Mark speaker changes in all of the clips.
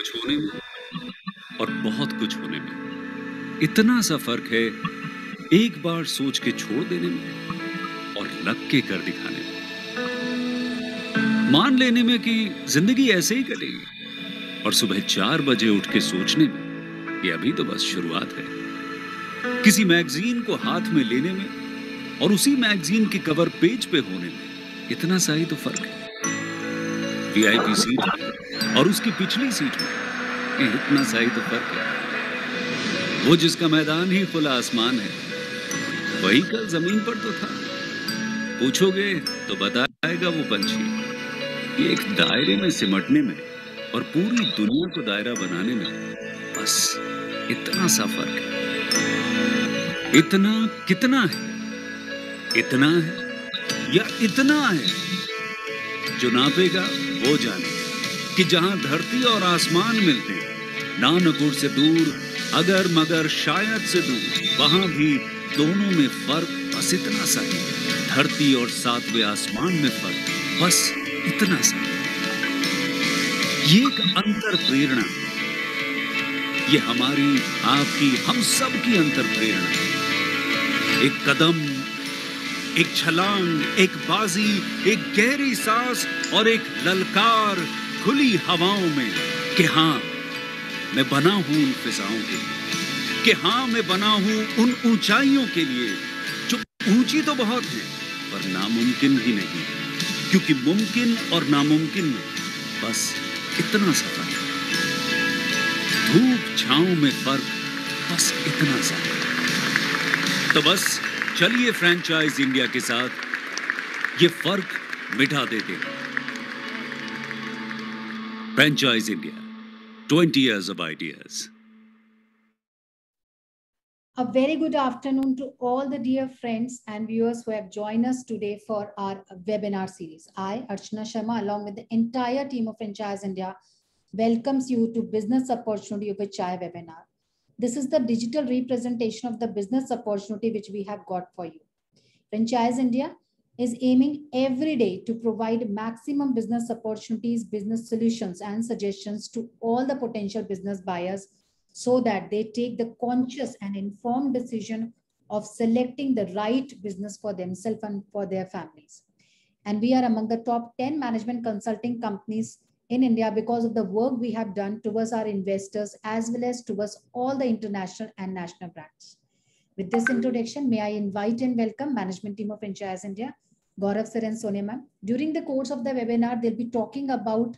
Speaker 1: कुछ होने में और बहुत कुछ होने में इतना सा फर्क है, एक बार सोच के छोड़ देने में और लग के कर दिखाने में। मान लेने में कि जिंदगी ऐसे ही कटेगी और सुबह 4 बजे उठ के सोचने में कि अभी तो बस शुरुआत है। किसी मैगजीन को हाथ में लेने में और उसी मैगजीन के कवर पेज पे होने में इतना सा ही तो फर्क है। वीआईपी सीट में और उसकी पिछली सीट में इतना सा ही तो फर्क है। वो जिसका मैदान ही खुला आसमान है, वही कल जमीन पर तो था। पूछोगे तो बताएगा वो पंछी कि एक दायरे में सिमटने में और पूरी दुनिया को दायरा बनाने में बस इतना सा फर्क है। इतना कितना है? इतना है या इतना है? जो नापेगा वो जाने कि जहां धरती और आसमान मिलते हैं, नानपुर से दूर, अगर मगर शायद से दूर, वहां भी दोनों में फर्क बस इतना सा है। धरती और सातवें आसमान में फर्क बस इतना सा। ये एक अंतर प्रेरणा, ये हमारी, आपकी, हम सब की अंतर प्रेरणा। एक कदम, एक छलांग, एक बाजी, एक गहरी सांस और एक ललकार खुली हवाओं में कि हाँ मैं बना हूं उन फिजाओं के लिए, कि हाँ मैं बना हूं उन ऊंचाइयों के लिए जो ऊंची तो बहुत है पर नामुमकिन भी नहीं, क्योंकि मुमकिन और नामुमकिन में बस इतना सा फर्क है। धूप छांव में फर्क बस इतना सा। तो बस चलिए फ्रेंचाइज इंडिया के साथ ये फर्क मिटा देते हैं। Franchise India, 20 years of ideas.
Speaker 2: A very good afternoon to all the dear friends and viewers who have joined us today for our webinar series. I, Archana Sharma, along with the entire team of Franchise India, welcomes you to Business Opportunity with Chai webinar. This is the digital representation of the business opportunity which we have got for you. Franchise India is aiming every day to provide maximum business opportunities, business solutions, and suggestions to all the potential business buyers so that they take the conscious and informed decision of selecting the right business for themselves and for their families. And we are among the top 10 management consulting companies in India because of the work we have done towards our investors as well as towards all the international and national brands. With this introduction, may I invite and welcome management team of Franchise India, Gaurav sir and Sonia ma'am. During the course of the webinar, they'll be talking about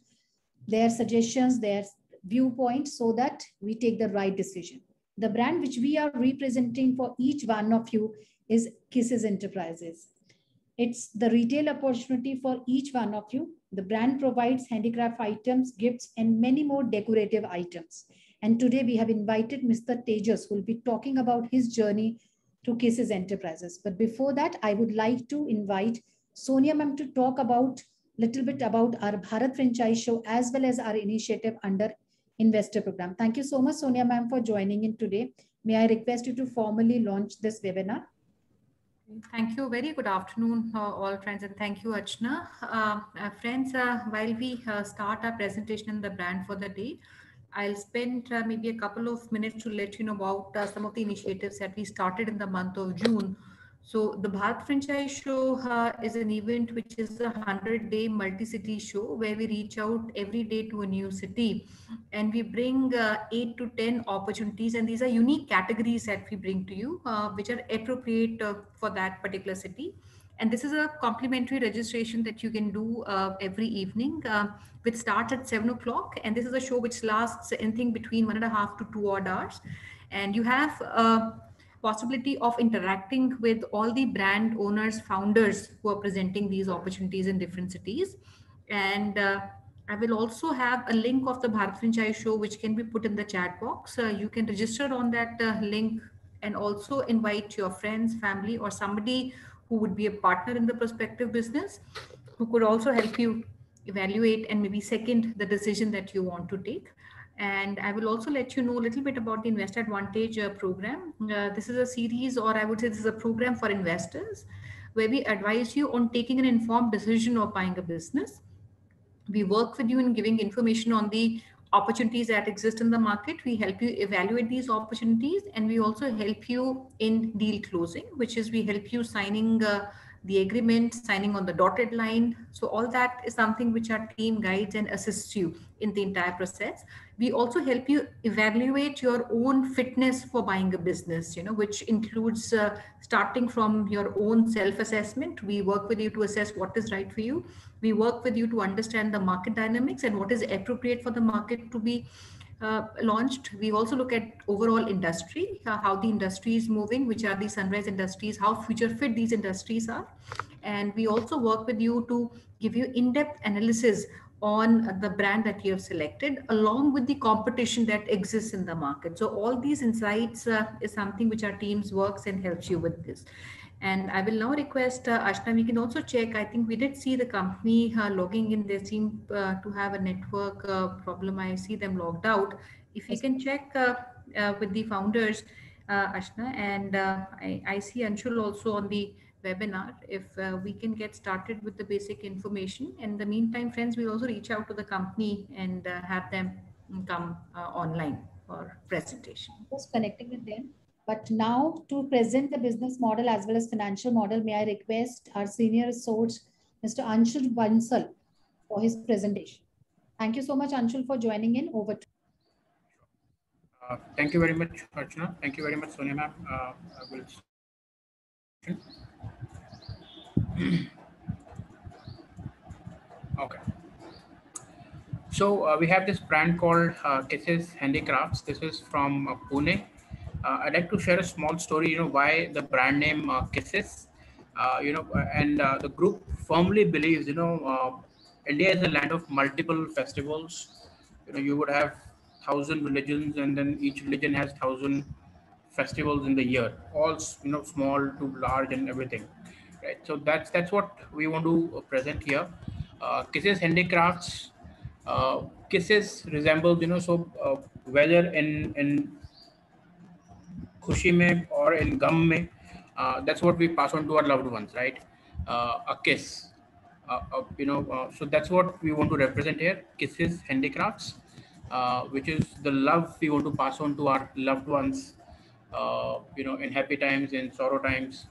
Speaker 2: their suggestions, their viewpoints, so that we take the right decision. The brand which we are representing for each one of you is Kisses Enterprises. It's the retail opportunity for each one of you. The brand provides handicraft items, gifts, and many more decorative items. And today we have invited Mr. Tejas, who will be talking about his journey to Kisses Enterprises. But before that, I would like to invite Sonia ma'am to talk about little bit about our Bharat Franchise Show as well as our initiative under Investor Program. Thank you so much, Sonia ma'am, for joining in today. May I request you to formally launch this webinar?
Speaker 3: Thank you. Very good afternoon, all friends, and thank you, Archana. Friends, while we start our presentation in the brand for the day, I'll spend maybe a couple of minutes to let you know about some of the initiatives that we started in the month of June. So the Bharat Franchise Show is an event which is a 100-day multi-city show where we reach out every day to a new city and we bring 8 to 10 opportunities, and these are unique categories that we bring to you which are appropriate for that particular city. And this is a complimentary registration that you can do every evening, which starts at 7 o'clock. And this is a show which lasts anything between 1.5 to 2 odd hours. And you have possibility of interacting with all the brand owners, founders who are presenting these opportunities in different cities. And I will also have a link of the Bharat Franchise Show, which can be put in the chat box. You can register on that link and also invite your friends, family, or somebody who would be a partner in the prospective business, who could also help you evaluate and maybe second the decision that you want to take. And I will also let you know a little bit about the Invest Advantage program. This is a series, or I would say this is a program for investors, where we advise you on taking an informed decision of buying a business. We work with you in giving information on the opportunities that exist in the market. We help you evaluate these opportunities, and we also help you in deal closing, which is we help you signing the agreement, signing on the dotted line. So all that is something which our team guides and assists you in the entire process. We also help you evaluate your own fitness for buying a business, which includes starting from your own self-assessment. We work with you to assess what is right for you. We work with you to understand the market dynamics and what is appropriate for the market to be launched. We also look at overall industry, how the industry is moving, which are the sunrise industries, how future fit these industries are. And we also work with you to give you in-depth analysis on the brand that you have selected, along with the competition that exists in the market. So all these insights is something which our teams works and helps you with this. And I will now request Ashna, we can also check. I think we did see the company logging in. They seem to have a network problem. I see them logged out. If you can check with the founders, Ashna, and I see Anshul also on the webinar. If we can get started with the basic information. In the meantime, friends, we'll also reach out to the company and have them come online for presentation.
Speaker 2: Just connecting with them. But now to present the business model as well as financial model, may I request our senior resource, Mr. Anshul Bansal, for his presentation. Thank you so much, Anshul, for joining in. Over to
Speaker 4: Thank you very much, Archana. Thank you very much, Sonia ma'am. Okay. So we have this brand called Kisses Handicrafts. This is from Pune. I'd like to share a small story, why the brand name Kisses, and the group firmly believes, India is a land of multiple festivals. You would have 1,000 religions, and then each religion has 1,000 festivals in the year, all, small to large and everything, right? So that's what we want to present here. Kisses Handicrafts, kisses resembles, whether in khushi mein or in gum mein, that's what we pass on to our loved ones, right? A kiss, so that's what we want to represent here. Kisses Handicrafts, which is the love we want to pass on to our loved ones, in happy times, in sorrow times,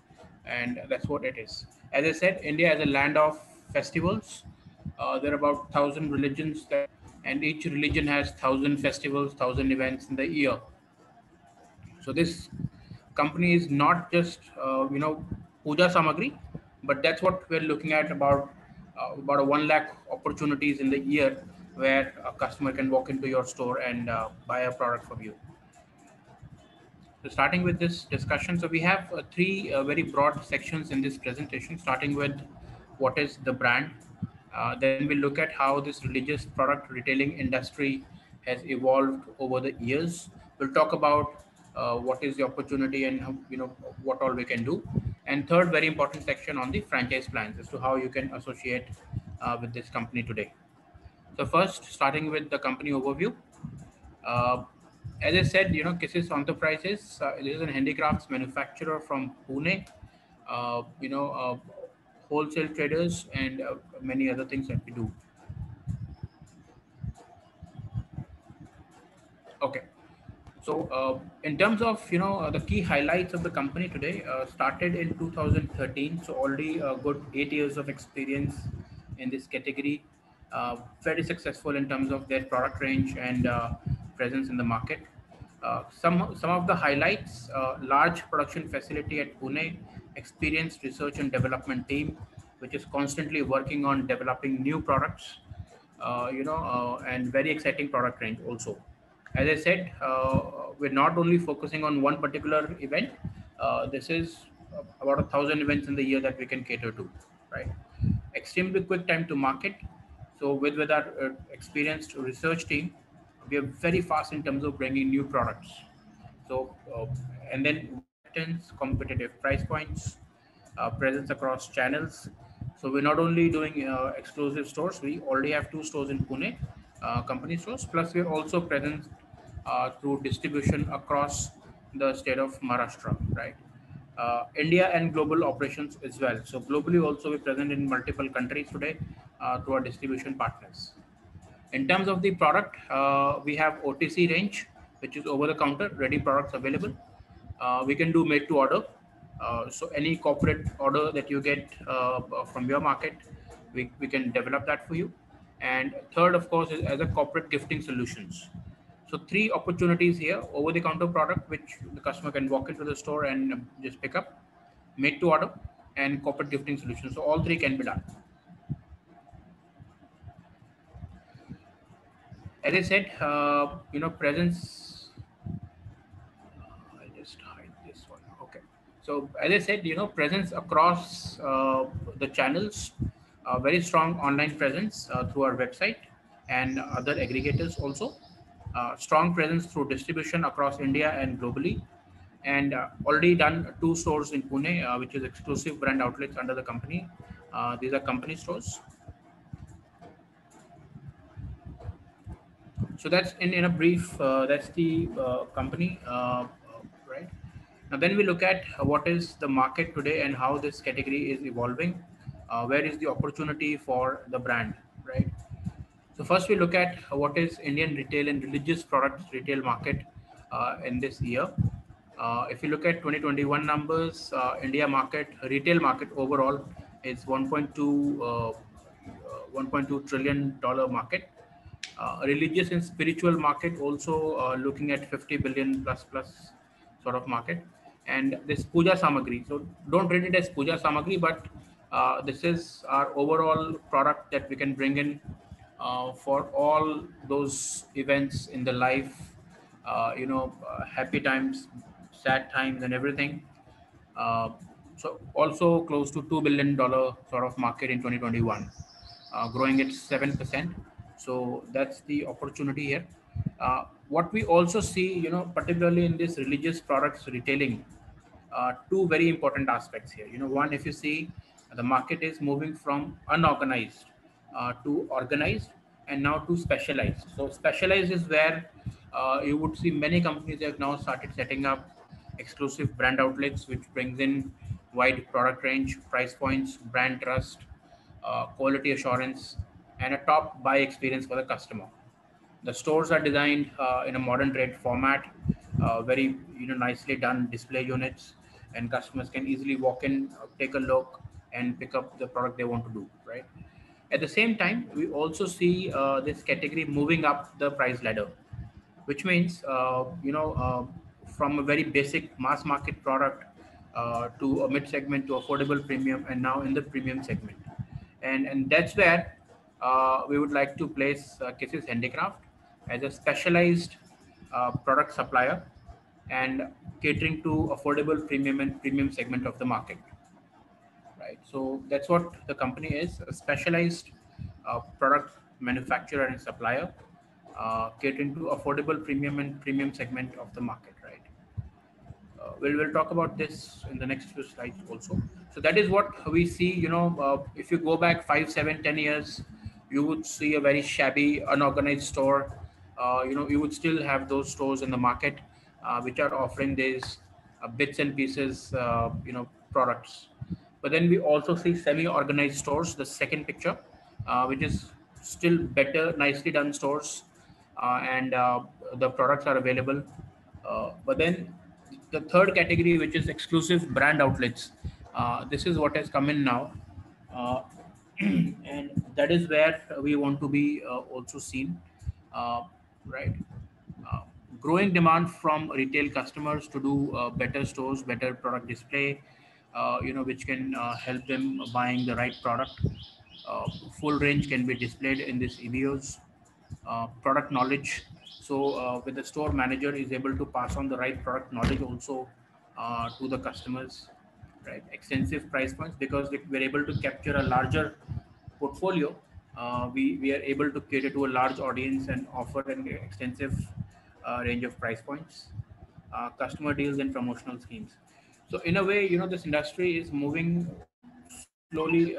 Speaker 4: and that's what it is. As I said, India is a land of festivals. There are about 1,000 religions, and each religion has 1,000 festivals, 1,000 events in the year. So this company is not just puja samagri, but that's what we're looking at, about a 1 lakh opportunities in the year where a customer can walk into your store and buy a product from you. So starting with this discussion, so we have three very broad sections in this presentation, starting with what is the brand. Then we look at how this religious product retailing industry has evolved over the years. We'll talk about what is the opportunity and what all we can do. And third, very important section on the franchise plans as to how you can associate with this company today. So first, starting with the company overview. As I said, Kisses Enterprises, it is a handicrafts manufacturer from Pune. Wholesale traders and many other things that we do. Okay. So in terms of, the key highlights of the company today, started in 2013. So already a good 8 years of experience in this category. Very successful in terms of their product range and presence in the market. Some of the highlights: large production facility at Pune, experienced research and development team, which is constantly working on developing new products, and very exciting product range also. As I said, we're not only focusing on one particular event. This is about 1,000 events in the year that we can cater to, right? Extremely quick time to market. So with our experienced research team, we are very fast in terms of bringing new products. So, and then competitive price points, presence across channels. So we're not only doing exclusive stores. We already have 2 stores in Pune, company stores. Plus we're also present through distribution across the state of Maharashtra, right? India and global operations as well. So globally also we're present in multiple countries today through our distribution partners. In terms of the product, we have OTC range, which is over the counter, ready products available. We can do made to order. So any corporate order that you get from your market, we can develop that for you. And third, of course, is as a corporate gifting solutions. So three opportunities here: over the counter product, which the customer can walk into the store and just pick up, made to order, and corporate gifting solutions. So all three can be done. As I said, presence. I'll just hide this one. Okay. So as I said, presence across the channels, very strong online presence through our website and other aggregators also. Strong presence through distribution across India and globally, and already done 2 stores in Pune, which is exclusive brand outlets under the company. These are company stores. So that's in a brief, that's the company, right? Now then we look at what is the market today and how this category is evolving. Where is the opportunity for the brand, right? So first we look at what is Indian retail and religious products retail market in this year. If you look at 2021 numbers, India market, retail market overall is 1.2 trillion dollar market. Religious and spiritual market also looking at 50 billion plus sort of market. And this puja samagri, so don't read it as puja samagri, but this is our overall product that we can bring in for all those events in the life, happy times, sad times, and everything. uh, so also close to $2 billion sort of market in 2021, growing at 7%. So that's the opportunity here. What we also see, particularly in this religious products retailing, two very important aspects here. One, if you see, the market is moving from unorganized to organized, and now to specialized. So specialized is where you would see many companies have now started setting up exclusive brand outlets, which brings in wide product range, price points, brand trust, quality assurance, and a top buy experience for the customer. The stores are designed in a modern trade format, very nicely done display units, and customers can easily walk in, take a look, and pick up the product they want to do. Right. At the same time, we also see this category moving up the price ladder, which means from a very basic mass market product to a mid segment to affordable premium, and now in the premium segment. And that's where we would like to place Kisses Handicraft as a specialized product supplier and catering to affordable premium and premium segment of the market, right? So that's what the company is: a specialized product manufacturer and supplier, catering to affordable premium and premium segment of the market, right? We'll talk about this in the next few slides also. So that is what we see. If you go back 5, 7, 10 years, you would see a very shabby, unorganized store. You would still have those stores in the market which are offering these bits and pieces, products. But then we also see semi-organized stores, the second picture, which is still better, nicely done stores, and the products are available. But then the third category, which is exclusive brand outlets, this is what has come in now. Uh, and that is where we want to be also seen, uh, right? Uh, Growing demand from retail customers to do better stores, better product display, which can help them buying the right product. Uh, Full range can be displayed in these EBOs. Product knowledge. So with the store manager is able to pass on the right product knowledge also to the customers, right? Extensive price points, because we're able to capture a larger portfolio. We are able to cater to a large audience and offer an extensive range of price points, customer deals, and promotional schemes. So in a way, this industry is moving slowly,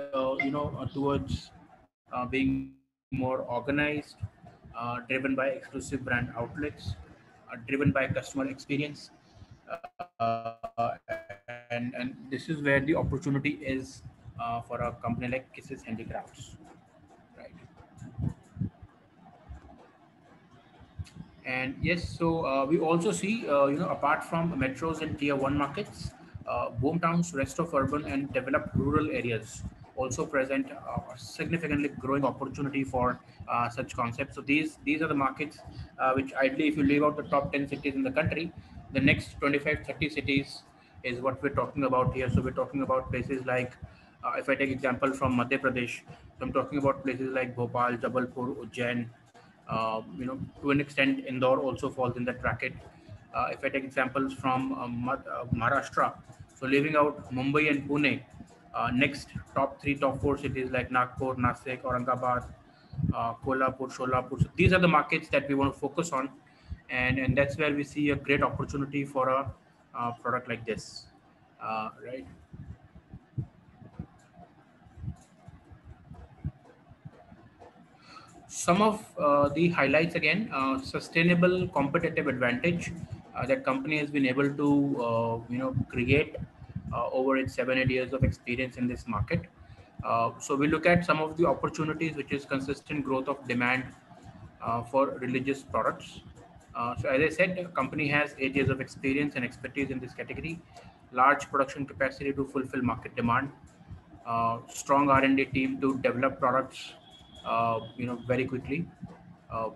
Speaker 4: towards being more organized, driven by exclusive brand outlets, driven by customer experience, and this is where the opportunity is for a company like Kisses Handicrafts, right? And yes, so we also see, apart from metros and tier one markets, boom towns, rest of urban and developed rural areas also present a significantly growing opportunity for such concepts. So these are the markets which ideally, if you leave out the top 10 cities in the country, the next 25, 30 cities is what we're talking about here. So we're talking about places like, if I take example from Madhya Pradesh, so I'm talking about places like Bhopal, Jabalpur, Ujjain, to an extent, Indore also falls in that bracket. If I take examples from Maharashtra, so leaving out Mumbai and Pune, next top three, top four cities like Nagpur, Nasik, Aurangabad, Kolhapur, Sholapur. So these are the markets that we want to focus on, and that's where we see a great opportunity for a product like this, right? Some of the highlights again, sustainable competitive advantage that company has been able to create over its 7 8 years of experience in this market. So we look at some of the opportunities, which is consistent growth of demand for religious products. So as I said, the company has 8 years of experience and expertise in this category, large production capacity to fulfill market demand, strong R&D team to develop products, very quickly. Uh,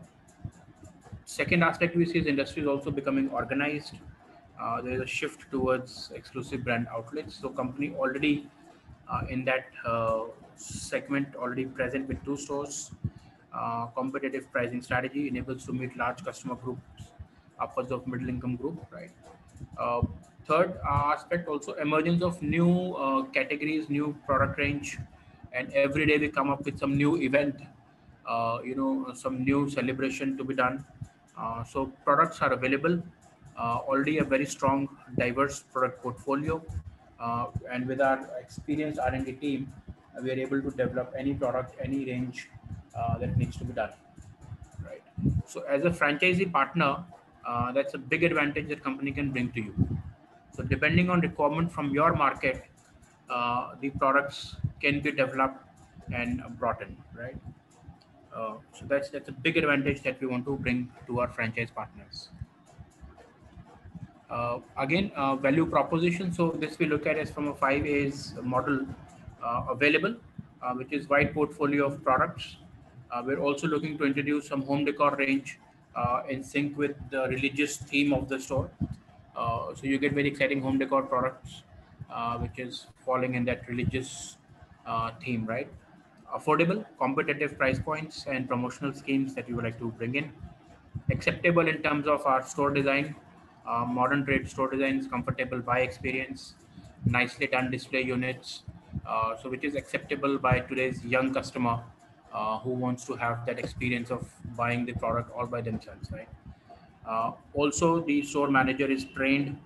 Speaker 4: Second aspect we see is industry is also becoming organized. There is a shift towards exclusive brand outlets. So company already in that segment already present with 2 stores. Competitive pricing strategy enables to meet large customer groups, upwards of middle income group, right? Uh, Third aspect also emergence of new categories, new product range, and every day we come up with some new event, some new celebration to be done. So products are available, already a very strong, diverse product portfolio, and with our experienced R&D team, we are able to develop any product, any range that needs to be done, right? So as a franchisee partner, that's a big advantage that company can bring to you. So depending on requirement from your market, the products can be developed and brought in, right? So that's a big advantage that we want to bring to our franchise partners. Again, value proposition. So this we look at as from a 5 A's model available, which is wide portfolio of products. We're also looking to introduce some home decor range in sync with the religious theme of the store. So you get very exciting home decor products, which is falling in that religious theme, right? Affordable, competitive price points and promotional schemes that we would like to bring in. Acceptable in terms of our store design, modern trade store designs, comfortable buy experience, nicely done display units, so which is acceptable by today's young customer who wants to have that experience of buying the product all by themselves, right? Also, the store manager is trained,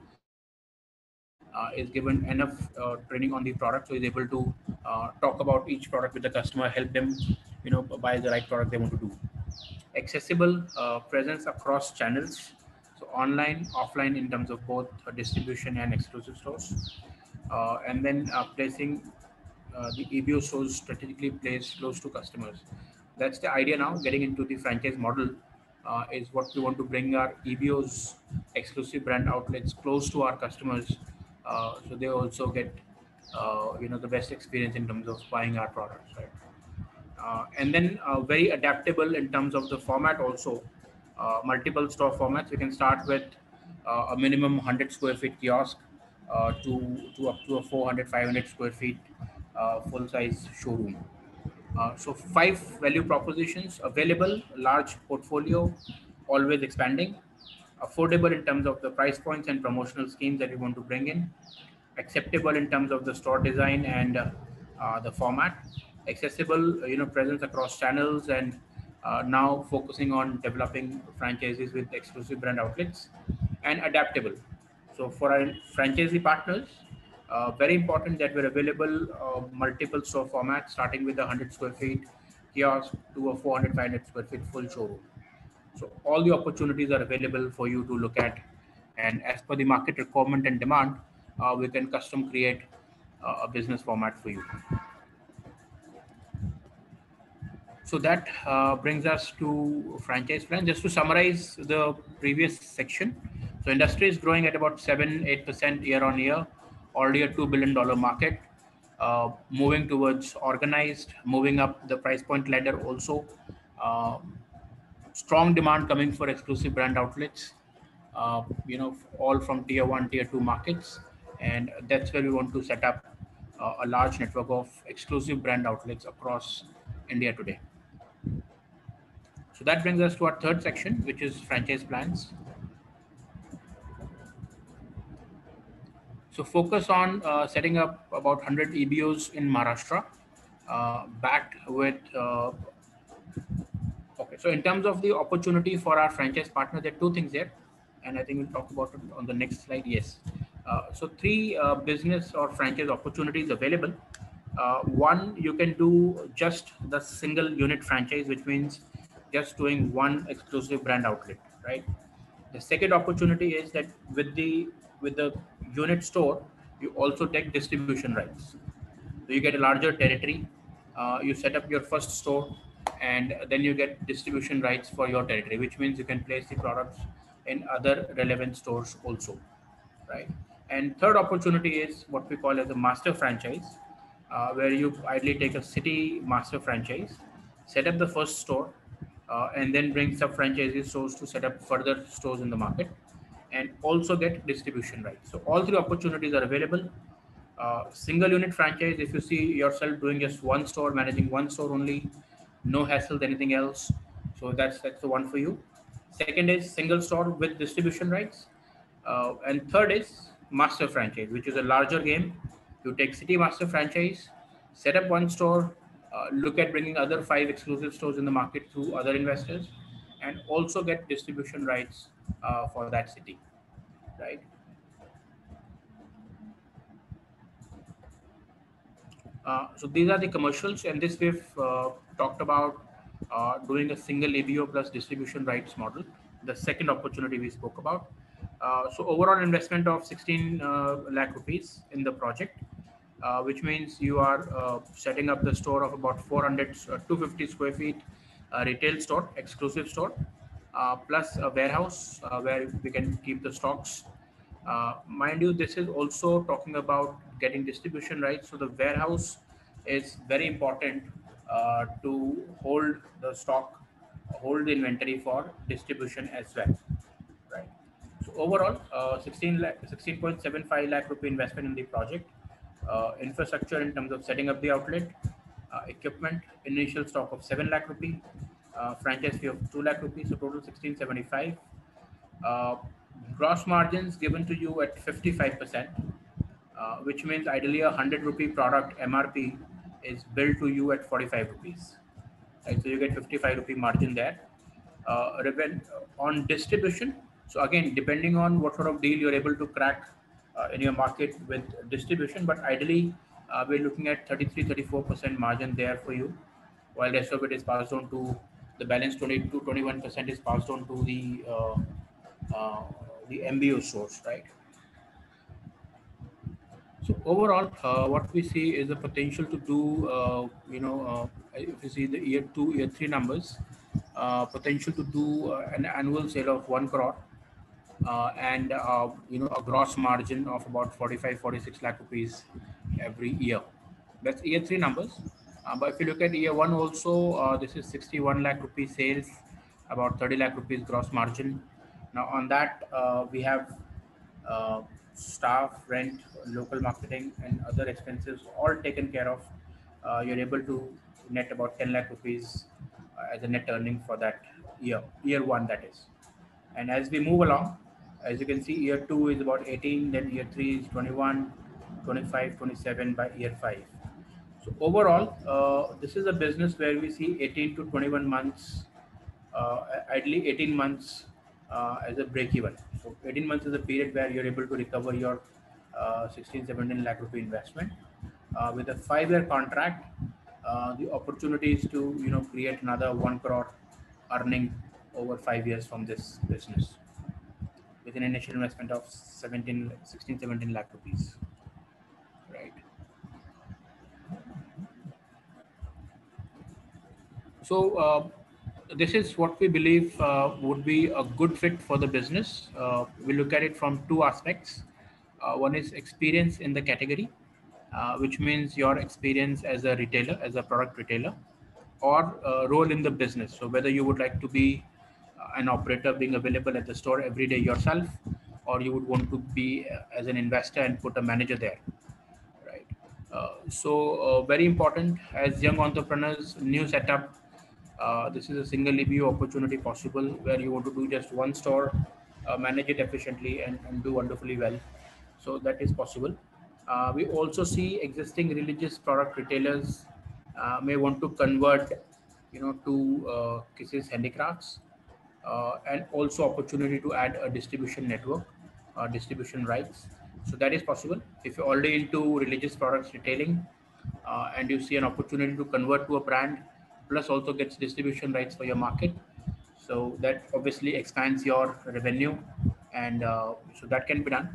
Speaker 4: is given enough training on the product, so is able to talk about each product with the customer, help them, buy the right product they want to do. Accessible presence across channels, so online, offline, in terms of both distribution and exclusive stores, and then placing the EBO stores strategically placed close to customers. That's the idea now. Getting into the franchise model is what we want to bring our EBOs, exclusive brand outlets, close to our customers, so they also get the best experience in terms of buying our products, right? And then very adaptable in terms of the format also. Multiple store formats. We can start with a minimum 100 square feet kiosk to up to a 400, 500 square feet full size showroom. So 5 value propositions available, large portfolio, always expanding, affordable in terms of the price points and promotional schemes that we want to bring in, acceptable in terms of the store design and the format, accessible, presence across channels, and now focusing on developing franchises with exclusive brand outlets, and adaptable. So for our franchisee partners, very important that we're available multiple store formats, starting with a 100 square feet kiosk to a 400, 500 square feet full showroom. So all the opportunities are available for you to look at, and as per the market requirement and demand, we can custom create a business format for you. So that brings us to franchise plan. Just to summarize the previous section, so industry is growing at about 7-8% year on year, already a $2 billion market, moving towards organized, moving up the price point ladder also. Uh, Strong demand coming for exclusive brand outlets, all from tier one, tier two markets, and that's where we want to set up a large network of exclusive brand outlets across India today. So that brings us to our third section, which is franchise plans. So focus on setting up about 100 EBOs in Maharashtra, backed with. Okay, so in terms of the opportunity for our franchise partner, there are two things there, and I think we'll talk about it on the next slide. Yes, so three business or franchise opportunities available. One, you can do just the single unit franchise, which means just doing one exclusive brand outlet, right? The second opportunity is that with the unit store, you also take distribution rights. So you get a larger territory. You set up your first store, and then you get distribution rights for your territory, which means you can place the products in other relevant stores also, right? And third opportunity is what we call as a master franchise, where you ideally take a city master franchise, set up the first store, and then bring sub franchisee stores to set up further stores in the market, and also get distribution rights. So all three opportunities are available. Single unit franchise, if you see yourself doing just one store, managing one store only, no hassle, anything else, so that's the one for you. Second is single store with distribution rights, and third is master franchise, which is a larger game. You take city master franchise, set up one store, look at bringing other 5 exclusive stores in the market through other investors, and also get distribution rights for that city, right? So these are the commercials, and this we've talked about doing a single ABO plus distribution rights model. The second opportunity we spoke about. So overall investment of 16 lakh rupees in the project, which means you are setting up the store of about 400, 250 square feet retail store, exclusive store, plus a warehouse where we can keep the stocks. Mind you, this is also talking about getting distribution rights. So the warehouse is very important to hold the stock, hold the inventory for distribution as well, right? So overall, 16.75 lakh rupee investment in the project. Infrastructure in terms of setting up the outlet, equipment, initial stock of 7 lakh rupee, franchise fee of 2 lakh rupees, so total 1675. Uh, Gross margins given to you at 55%, which means ideally a 100 rupee product MRP is billed to you at 45 rupees. Right? So you get 55 rupee margin there. On distribution, so again, depending on what sort of deal you're able to crack in your market with distribution, but ideally we're looking at 33-34% margin there for you, while rest of it is passed on to the balance. 20 to 21% is passed on to uh, the MBO stores, right? So overall, what we see is the potential to do, if you see the year 2, year 3 numbers, potential to do an annual sale of 1 crore, and a gross margin of about 45-46 lakh rupees every year. That's year 3 numbers. But if you look at year 1 also, this is 61 lakh rupees sales, about 30 lakh rupees gross margin. Now on that, we have staff, rent, local marketing, and other expenses all taken care of. You're able to net about 10 lakh rupees as a net earning for that year 1, that is. And as we move along, as you can see, year 2 is about 18, then year 3 is 21, 25, 27 by year 5. So overall, this is a business where we see 18 to 21 months, ideally 18 months as a break even. So 18 months is a period where you're able to recover your 16-17 lakh rupee investment. With a 5-year contract, the opportunity is to create another 1 crore earning over 5 years from this business, with an initial investment of 16-17 lakh rupees, right? This is what we believe would be a good fit for the business. We look at it from two aspects. One is experience in the category, which means your experience as a retailer, as a product retailer, or role in the business. So whether you would like to be an operator being available at the store every day yourself, or you would want to be as an investor and put a manager there, right? Very important as young entrepreneurs, new setup. This is a single EBO opportunity possible where you want to do just one store, manage it efficiently, and do wonderfully well. So that is possible. We also see existing religious product retailers may want to convert, to Kisses Handicrafts, and also opportunity to add a distribution network, distribution rights. So that is possible. If you're already into religious products retailing, and you see an opportunity to convert to a brand, plus also gets distribution rights for your market, so that obviously expands your revenue, and so that can be done.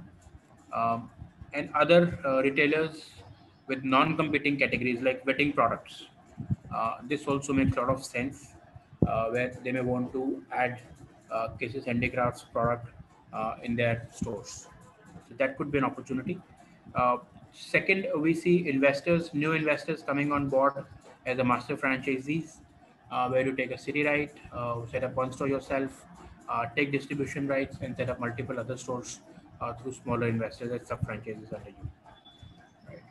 Speaker 4: Um, and other retailers with non-competing categories like wedding products. This also makes a lot of sense, where they may want to add Cases Handicrafts product in their stores. So that could be an opportunity. Uh, Second, we see investors, new investors coming on board as a master franchisees, where you take a city right, set up one store yourself, take distribution rights, and set up multiple other stores through smaller investors as sub franchises under you. Right.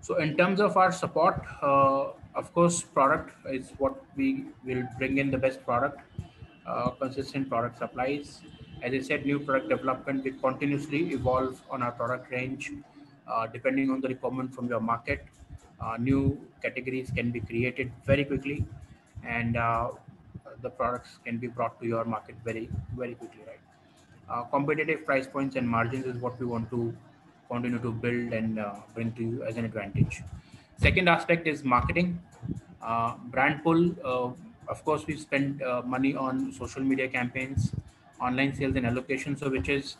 Speaker 4: So in terms of our support, of course, product is what we will bring in the best product, consistent product supplies. As I said, new product development, we continuously evolve on our product range, depending on the requirement from your market. New categories can be created very quickly, and the products can be brought to your market very, very quickly, right? Competitive price points and margins is what we want to continue to build and bring to you as an advantage. Second aspect is marketing, brand pull. Of course, we spend money on social media campaigns, online sales and allocation. So, which is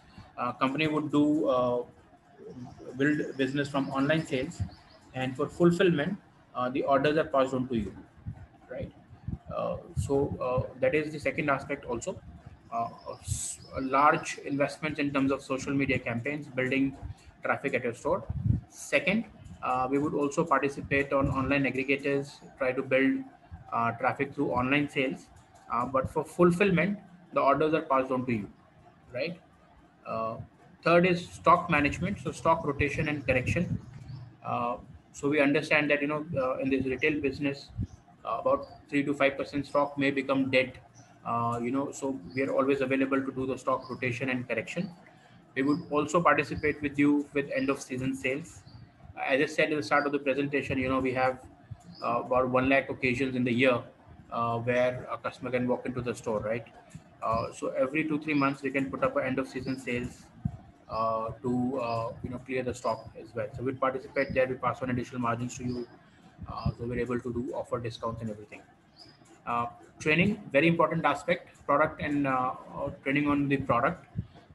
Speaker 4: company would do build business from online sales, and for fulfillment, the orders are passed on to you, right? That is the second aspect also. Large investments in terms of social media campaigns, building traffic at your store. Second, we would also participate on online aggregators, try to build traffic through online sales. But for fulfillment, the orders are passed on to you, right? Uh, Third is stock management, so stock rotation and correction. Uh, so we understand that in this retail business, about 3 to 5% stock may become dead. So we are always available to do the stock rotation and correction. We would also participate with you with end of season sales. As I said at the start of the presentation, we have about 1 lakh occasions in the year where a customer can walk into the store, right? So every 2 3 months we can put up an end of season sales to clear the stock as well. So we participate there. We pass on additional margins to you, so we're able to do offer discounts and everything. Uh, Training, very important aspect. Product and training on the product,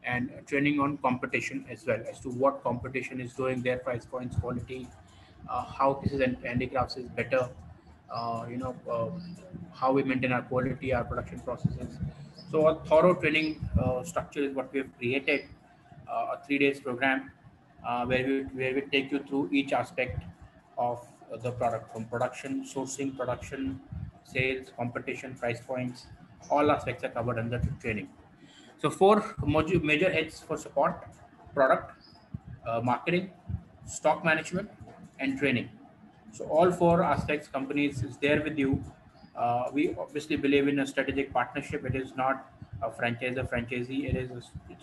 Speaker 4: and training on competition as well, as to what competition is doing, their price points, quality, how Kisses and Handicrafts is better, uh, you know, uh, how we maintain our quality, our production processes. So a thorough training structure is what we have created, a 3 days program where we take you through each aspect of the product, from production, sourcing, production, sales, competition, price points. All aspects are covered under the training. So four major heads for support: product, marketing, stock management, and training. So all four aspects companies is there with you. We obviously believe in a strategic partnership. It is not a franchise or franchisee. It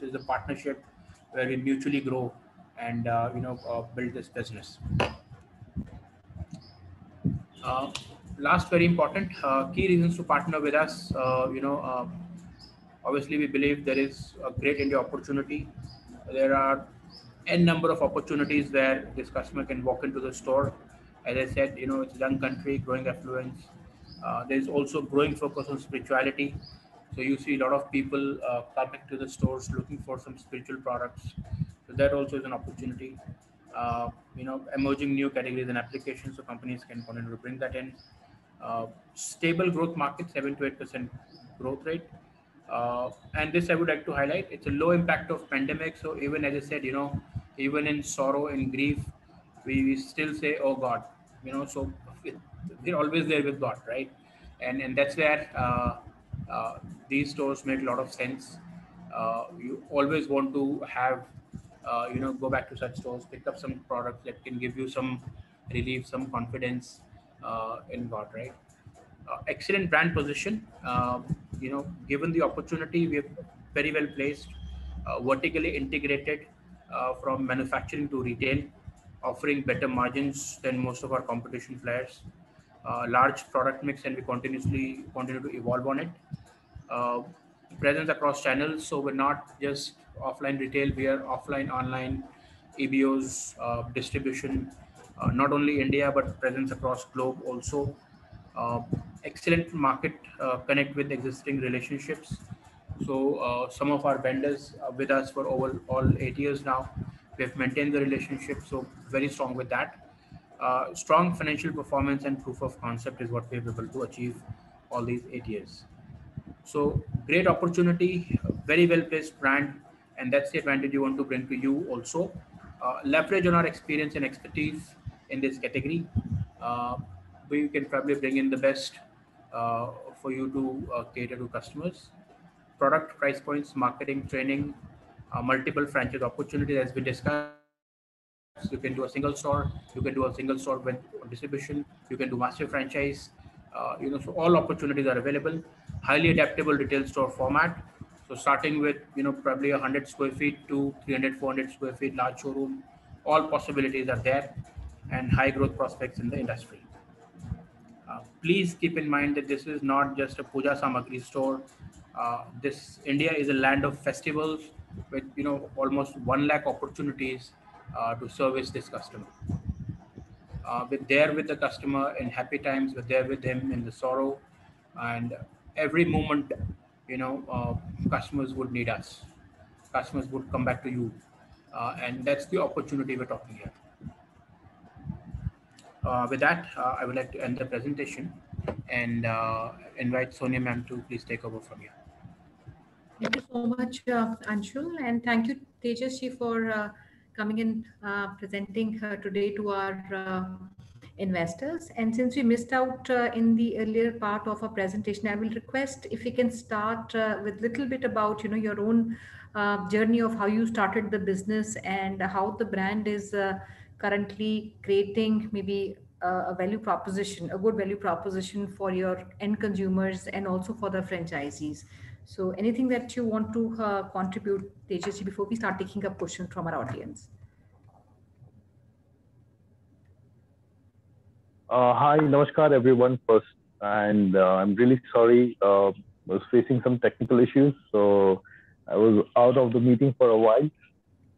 Speaker 4: is a partnership where we mutually grow and build this business. Uh, Last, very important, key reasons to partner with us. Obviously, we believe there is a great India opportunity. There are n number of opportunities where this customer can walk into the store. As I said, it's a young country, growing affluence. There's also growing focus on spirituality. So you see a lot of people coming to the stores looking for some spiritual products. So that also is an opportunity. emerging new categories and applications, so companies can continue to bring that in. Stable growth market, 7 to 8% growth rate. And this I would like to highlight. It's a low impact of pandemic. So even as I said, even in sorrow and grief, we still say, "Oh God," So we're always there with God, right? And that's where these stores make a lot of sense. You always want to have, go back to such stores, pick up some products that can give you some relief, some confidence in God, right? Excellent brand position. Given the opportunity, we're very well placed, vertically integrated from manufacturing to retail, offering better margins than most of our competition players. Large product mix, and we continue to evolve on it. Uh, Presence across channels, so we're not just offline retail; we are offline, online, EBOs, distribution, not only India but presence across globe also. uh, Excellent market connect with existing relationships. So some of our vendors are with us for over all 8 years now. We have maintained the relationship, so very strong with that. Strong financial performance and proof of concept is what we have been able to achieve all these 8 years. So great opportunity, very well placed brand, and that's the advantage you want to bring to you also. Leverage on our experience and expertise in this category. Uh, we can probably bring in the best uh, for you to cater to customers. Product price points, marketing, training, multiple franchise opportunities as we discussed. You can do a single store, you can do a single store with distribution, you can do master franchise. So all opportunities are available. Highly adaptable retail store format. So starting with probably 100 square feet to 300, 400 square feet large showroom, all possibilities are there, and high growth prospects in the industry. Please keep in mind that this is not just a puja samagri store. This India is a land of festivals with almost 1 lakh opportunities to service this customer. We're there with the customer in happy times. We're there with him in the sorrow, and every moment, customers would need us. Customers would come back to you, and that's the opportunity we're talking here. With that, I would like to end the presentation and invite Sonia ma'am to please take over from here.
Speaker 3: Thank you so much, Anshul, and thank you, Tejasji, for coming in presenting today to our investors. And since we missed out in the earlier part of our presentation, I will request if we can start with a little bit about your own journey of how you started the business and how the brand is currently creating maybe a value proposition, a good value proposition for your end consumers and also for the franchisees. So anything that you want to contribute, Tejasji, before we start taking up questions from our audience?
Speaker 5: Hi, namaskar everyone first, and I'm really sorry. I was facing some technical issues, so I was out of the meeting for a while.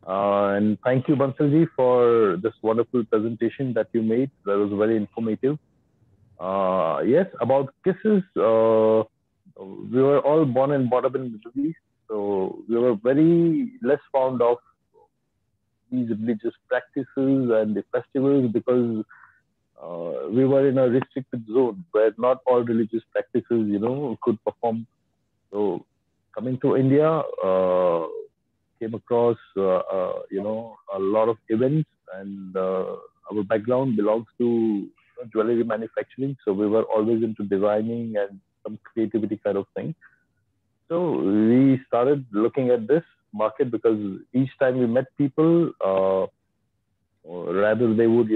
Speaker 5: And thank you, Bansalji, for this wonderful presentation that you made. That was very informative. Yes, about Kisses, we were all born and brought up in the Middle East, so we were very less fond of these religious practices and the festivals because we were in a restricted zone where not all religious practices, could perform. So coming to India, came across, a lot of events, and our background belongs to jewelry manufacturing. So we were always into designing and some creativity kind of thing. So we started looking at this market because each time we met people, rather they would,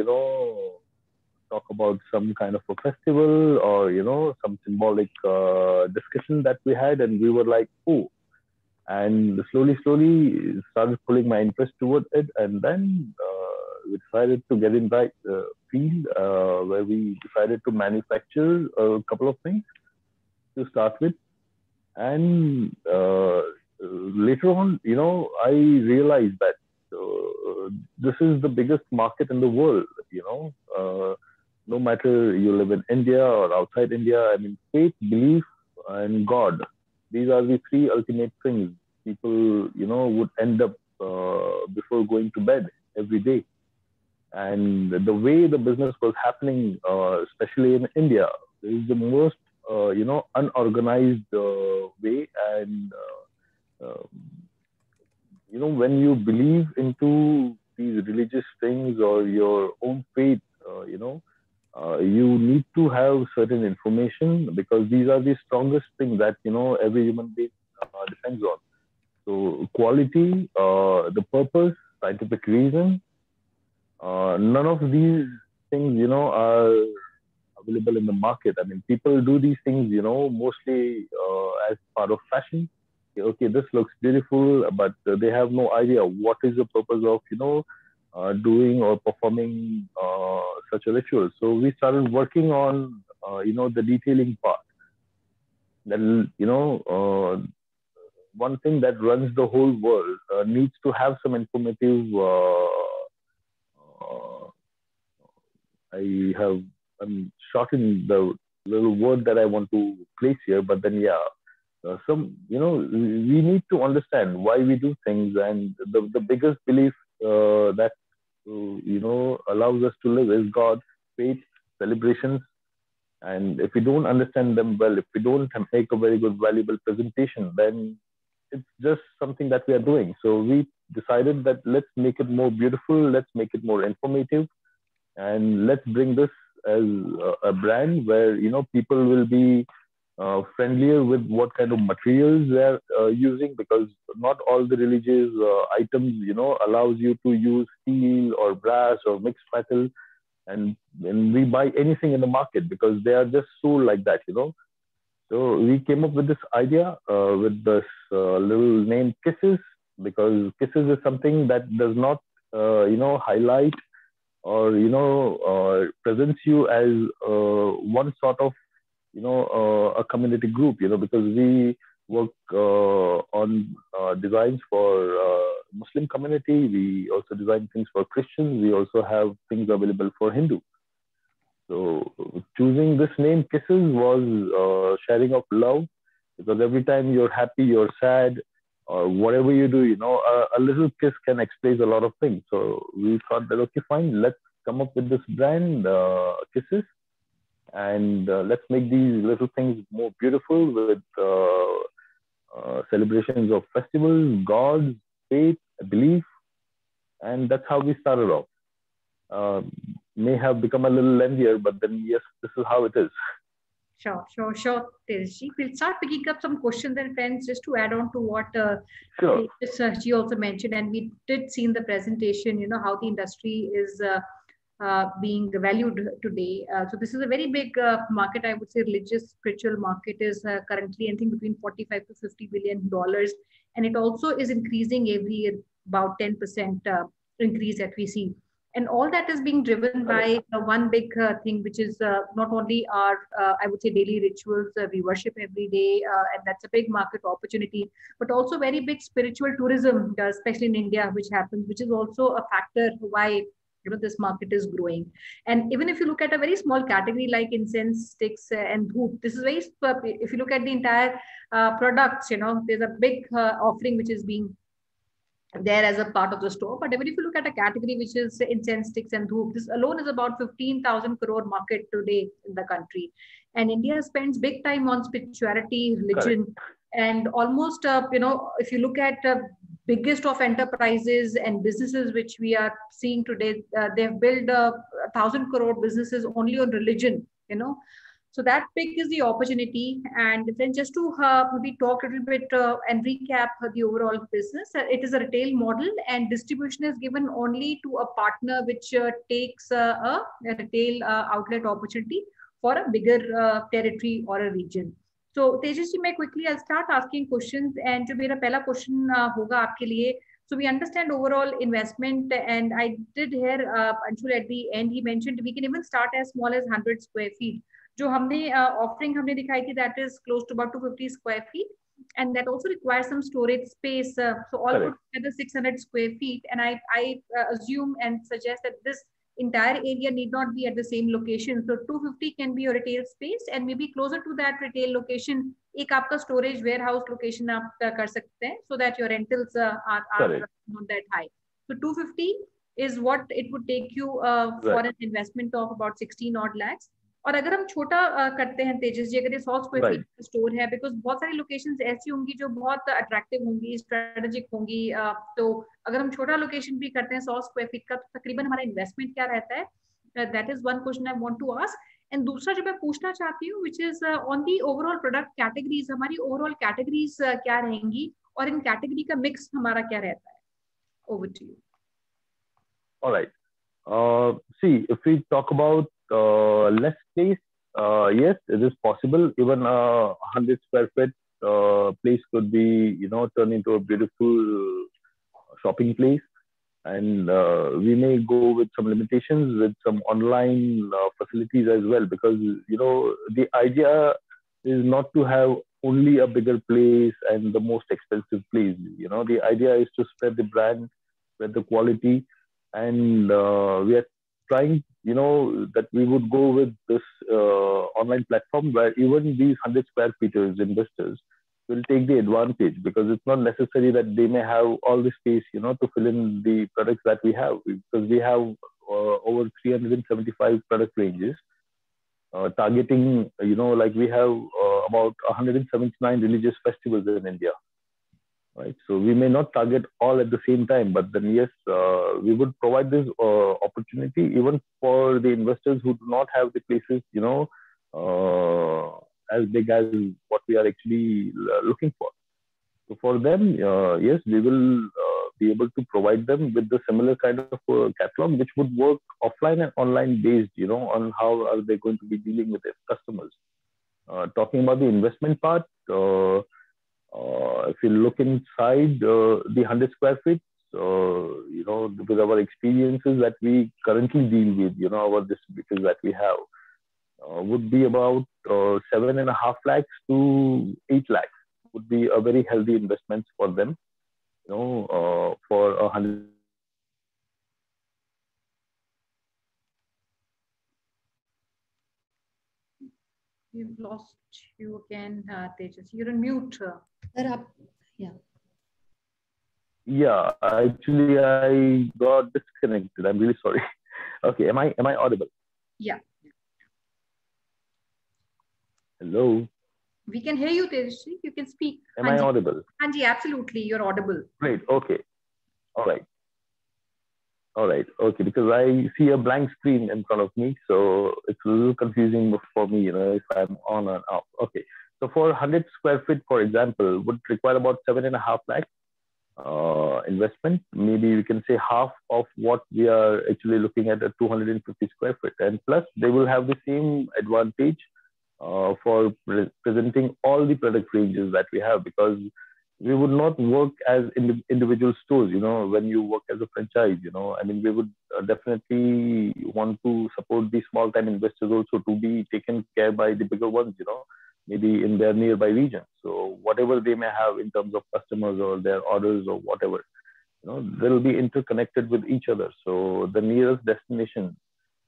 Speaker 5: talk about some kind of a festival or, some symbolic discussion that we had. And we were like, oh, and slowly started pulling my interest toward it. And then we decided to get in that field where we decided to manufacture a couple of things to start with. And later on, I realized that this is the biggest market in the world, no matter you live in India or outside India. I mean, faith, belief, and God. These are the three ultimate things people, would end up before going to bed every day. And the way the business was happening, especially in India, is the most unorganized way. And when you believe into these religious things or your own faith, you need to have certain information, because these are the strongest things that every human being depends on. So quality, the purpose, scientific reason, none of these things are available in the market. I mean, people do these things mostly as part of fashion. Okay, this looks beautiful, but they have no idea what is the purpose of doing or performing such a ritual. So we started working on the detailing part. Then one thing that runs the whole world needs to have some informative. I'm shortening the little word that I want to place here, but then we need to understand why we do things, and the biggest belief that allows us to live is God, faith, celebrations. And if we don't understand them well, if we don't make a very good, valuable presentation, then it's just something that we are doing. So we decided that let's make it more beautiful, let's make it more informative, and let's bring this as a brand where people will be friendlier with what kind of materials they're using, because not all the religious items allows you to use steel or brass or mixed metal, and we buy anything in the market because they are just sold like that. So we came up with this idea with this little name Kisses, because Kisses is something that does not highlight or presents you as one sort of a community group, because we work on designs for Muslim community. We also design things for Christians. We also have things available for Hindu. So choosing this name Kisses was sharing of love, because every time you're happy, you're sad, or whatever you do, a little kiss can explain a lot of things. So we thought that, okay, fine, let's come up with this brand, Kisses, and let's make these little things more beautiful with celebrations of festivals, gods, faith, belief, and that's how we started off. May have become a little lengthier, but then yes, this is how it is.
Speaker 3: Sure, Tejasji. We'll start picking up some questions and friends, just to add on to what she also mentioned. And we did see in the presentation, how the industry is being valued today. So this is a very big market. I would say religious spiritual market is currently anything between $45 to $50 billion. And it also is increasing every year, about 10% increase that we see. And all that is being driven by one big thing, which is not only our, I would say, daily rituals. We worship every day, and that's a big market opportunity, but also very big spiritual tourism, especially in India, which is also a factor why this market is growing. And even if you look at a very small category like incense sticks and dhoop, this is very, if you look at the entire products, there's a big offering which is being there as a part of the store. But even if you look at a category which is incense sticks and dhoop, this alone is about 15,000 crore market today in the country. And India spends big time on spirituality, religion. Correct. And almost, if you look at biggest of enterprises and businesses which we are seeing today, they've built 1,000 crore businesses only on religion, So that big is the opportunity. And then just to maybe talk a little bit and recap the overall business, it is a retail model, and distribution is given only to a partner which takes a retail outlet opportunity for a bigger territory or a region. So Tejasji, I'll start asking questions, and जो मेरा पहला question होगा आपके लिए. So we understand overall investment, and I did hear Anshul at the end, he mentioned we can even start as small as 100 square feet. जो हमने offering हमने दिखाई थी, that is close to about 250 square feet, and that also requires some storage space. So all put together 600 square feet, and I assume and suggest that this entire area need not be at the same location. So 250 can be your retail space, and maybe closer to that retail location, एक आपका storage warehouse location आप कर सकते हैं, so that your rentals are not that high. So 250 is what it would take you for an investment of about 16 odd lakhs. और अगर हम छोटा करते हैं तेजस जी, अगर ये 100 स्क्वायर फीट का स्टोर है, बिकॉज बहुत सारी लोकेशंस ऐसी होंगी जो बहुत अट्रैक्टिव होंगी, स्ट्रेटेजिक होंगी, तो अगर हम छोटा लोकेशन भी करते हैं 100 स्क्वायर फीट का, तो तकरीबन हमारा इन्वेस्टमेंट क्या रहता है? That is one question I want to ask. And दूसरा जो मैं पूछना चाहती हूँ, which is on the overall product categories, हमारी ओवरऑल कैटेगरीज क्या रहेंगी और इन कैटेगरी का मिक्स हमारा क्या रहता है? Over to you.
Speaker 5: All right. See, if we talk about less space, yes, it is possible. Even a 100 square feet place could be, turned into a beautiful shopping place. And we may go with some limitations with some online facilities as well, because, the idea is not to have only a bigger place and the most expensive place. The idea is to spread the brand, spread the quality. And we are trying, that we would go with this online platform where even these 100 square feeters investors will take the advantage, because it's not necessary that they may have all the space, to fill in the products that we have, because we have over 375 product ranges, targeting, like we have about 179 religious festivals in India. Right, so we may not target all at the same time, but then yes, we would provide this opportunity even for the investors who do not have the places, as big as what we are actually looking for. So for them, yes, we will be able to provide them with the similar kind of catalog, which would work offline and online based, on how are they going to be dealing with their customers. Talking about the investment part, if you look inside the 100 square feet, with our experiences that we currently deal with, our distributors that we have, would be about 7.5 lakhs to 8 lakhs would be a very healthy investment for them, for 100.
Speaker 3: We've lost you again, Tejas. You're on mute.
Speaker 2: Yeah.
Speaker 5: Yeah, actually, I got disconnected. I'm really sorry. Okay, am I audible?
Speaker 3: Yeah.
Speaker 5: Hello.
Speaker 3: We can hear you, Tejas. You can speak.
Speaker 5: Am I audible?
Speaker 3: Anji, absolutely, you're audible.
Speaker 5: Great. Okay. All right. All right. Okay, because I see a blank screen in front of me, so it's a little confusing for me, if I'm on and off. Okay. So for 100 square feet, for example, would require about 7.5 lakhs investment. Maybe we can say half of what we are actually looking at 250 square feet. And plus, they will have the same advantage for presenting all the product ranges that we have, because we would not work as individual stores, when you work as a franchise, I mean, we would definitely want to support these small time investors also to be taken care by the bigger ones, maybe in their nearby region. So whatever they may have in terms of customers or their orders or whatever, they'll be interconnected with each other. So the nearest destination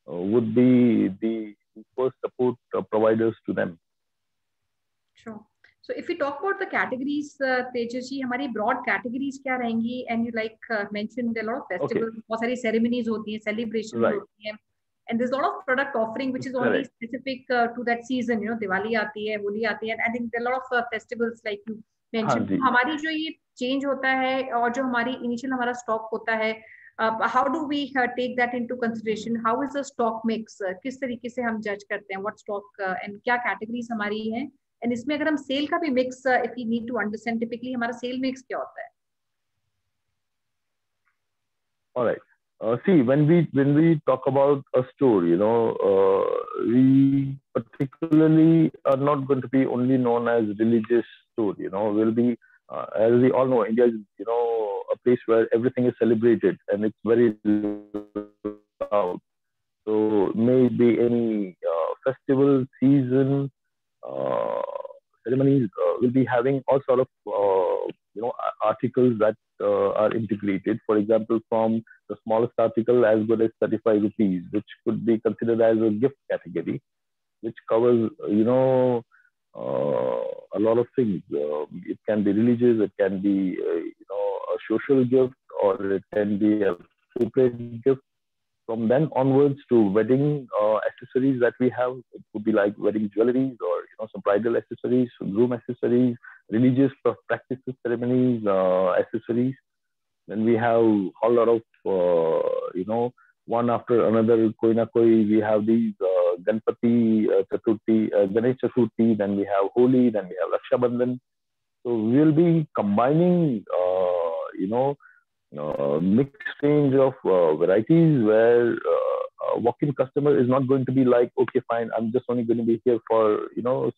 Speaker 5: would be the first support providers to them.
Speaker 3: Sure. So if we talk about the categories, Tejas ji, हमारी broad categories क्या रहेंगी? And you mentioned a lot of festivals, बहुत सारी ceremonies होती हैं, celebrations होती हैं, and there's a lot of product offering which is only specific to that season. Diwali आती है, Holi आती है, and I think there are a lot of festivals like you mentioned. हमारी जो ये change होता है और जो हमारी initial हमारा stock होता है, how do we take that into consideration? How is the stock mix? किस तरीके से हम judge करते हैं what stock and क्या categories हमारी हैं? And इसमें अगर हम सेल का भी mix, if we need to understand typically हमारा सेल मिक्स क्या होता है?
Speaker 5: All right. See, when we talk about a store, we particularly are not going to be only known as religious store. We'll be, as we all know, India is, a place where everything is celebrated and it's very loud. So maybe any festival season. Ceremonies will be having all sort of articles that are integrated. For example, from the smallest article as good as 35 rupees, which could be considered as a gift category, which covers a lot of things. It can be religious, it can be a social gift, or it can be a separate gift. From then onwards to wedding accessories that we have, it would be like wedding jewelries or some bridal accessories, groom accessories, religious practices, ceremonies, accessories. Then we have a whole lot of one after another, koi na koi. We have these Ganpati Chaturthi, Ganesh Chaturthi. Then we have Holi. Then we have Raksha Bandhan. So we will be combining, mixed range of varieties where a walk-in customer is not going to be like, okay, fine, I'm just only going to be here for,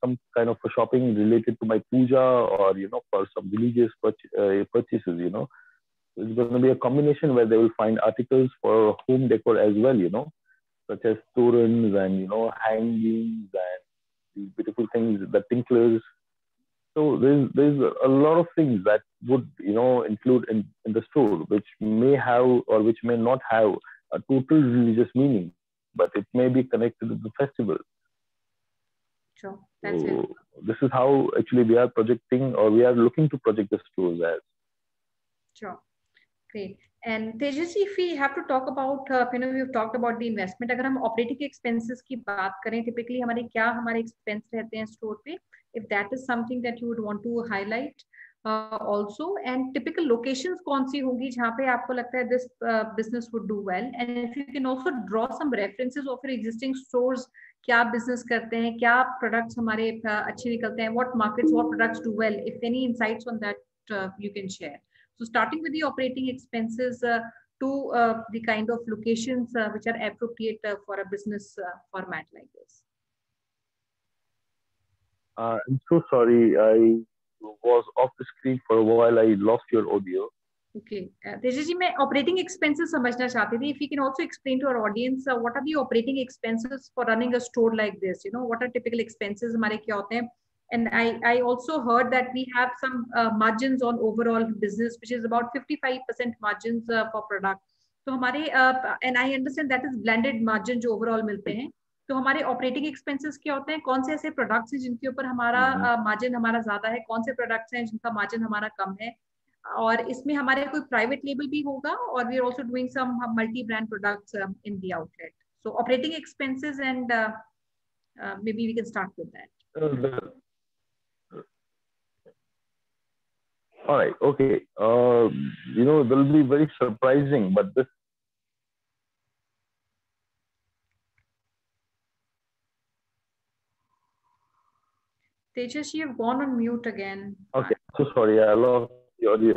Speaker 5: some kind of shopping related to my puja or, for some religious purchases, It's going to be a combination where they will find articles for home decor as well, such as torans and, hangings and these beautiful things, the tinklers. So there's a lot of things that would include in the store, which may have or which may not have a total religious meaning, but it may be connected to the festival.
Speaker 3: Sure, that's it.
Speaker 5: This is how actually we are projecting or we are looking to project the stores as.
Speaker 3: Sure, great. And Tejas, if we have to talk about, we've talked about the investment. अगर हम operating expenses की बात करें, typically हमारे expense रहते हैं store पे. If that is something that you would want to highlight also, and typical locations कौन सी होंगी जहाँ पे आपको लगता है this business would do well, and if you can also draw some references of your existing stores, क्या business करते हैं, क्या products हमारे अच्छे निकलते हैं, what markets, what products do well, if any insights on that you can share. So starting with the operating expenses to the kind of locations which are appropriate for a business format like this.
Speaker 5: I'm so sorry. I was off the screen for a while. I lost your audio.
Speaker 3: Okay. Tejas ji, मैं operating expenses समझना चाहती थी. If you can also explain to our audience what are the operating expenses for running a store like this? What are typical expenses हमारे क्या होते हैं? And I also heard that we have some margins on overall business, which is about 55% margins for product. तो हमारे and I understand that is blended margin जो overall मिलते हैं. तो हमारे ऑपरेटिंग एक्सपेंसेस क्या होते हैं, कौन से ऐसे प्रोडक्ट्स हैं जिनके ऊपर हमारा मार्जिन हमारा ज्यादा है, कौन से प्रोडक्ट्स हैं जिनका मार्जिन हमारा कम है, और इसमें हमारे कोई प्राइवेट लेबल भी होगा, और we are also doing some multi brand products in the outlet. So operating expenses and maybe we can start with that.
Speaker 5: All right. Okay. They'll be very surprising, but this.
Speaker 3: Tejas, you have gone on mute again.
Speaker 5: Okay. So sorry. I lost the audio.